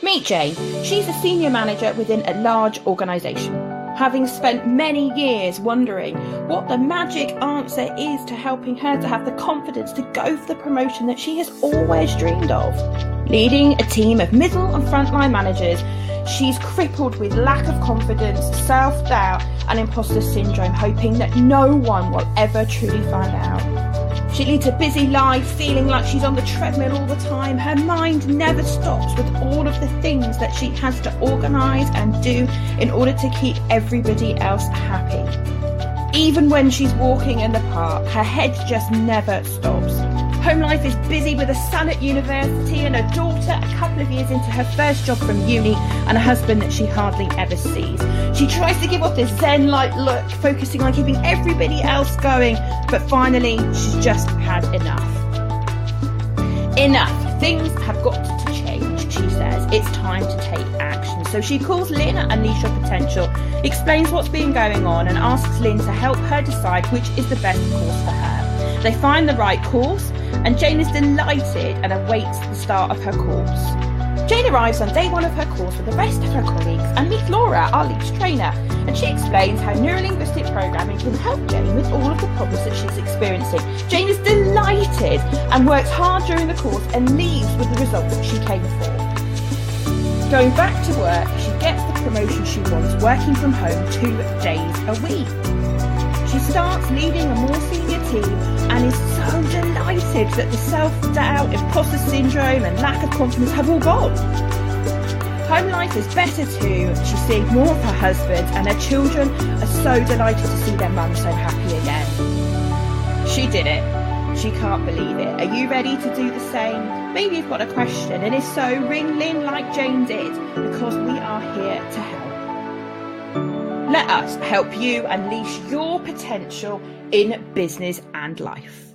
Meet Jane. She's a senior manager within a large organisation, having spent many years wondering what the magic answer is to helping her to have the confidence to go for the promotion that she has always dreamed of. Leading a team of middle and frontline managers, she's crippled with lack of confidence, self-doubt and imposter syndrome, hoping that no one will ever truly find out. She leads a busy life, feeling like she's on the treadmill all the time. Her mind never stops with all of the things that she has to organise and do in order to keep everybody else happy. Even when she's walking in the park, her head just never stops. Home life is busy with a son at university and a daughter a couple of years into her first job from uni and a husband that she hardly ever sees. She tries to give off this zen-like look, focusing on keeping everybody else going, but finally she's just had enough. Enough. Things have got to change, she says. It's time to take action. So she calls Lynn at Unleash Your Potential, explains what's been going on and asks Lynn to help her decide which is the best course for her. They find the right course and Jane is delighted and awaits the start of her course. Jane arrives on day one of her course with the rest of her colleagues and meets Laura, our lead trainer, and she explains how neurolinguistic programming can help Jane with all of the problems that she's experiencing. Jane is delighted and works hard during the course and leaves with the results that she came for. Going back to work, she gets the promotion she wants, working from home 2 days a week. She starts leading a more senior team and is so delighted that the self-doubt, imposter syndrome and lack of confidence have all gone. Home life is better too. She's seeing more of her husband and her children are so delighted to see their mum so happy again. She did it. She can't believe it. Are you ready to do the same? Maybe you've got a question, and if so, ring Lynn like Jane did, because we are here to help. Let us help you unleash your potential in business and life.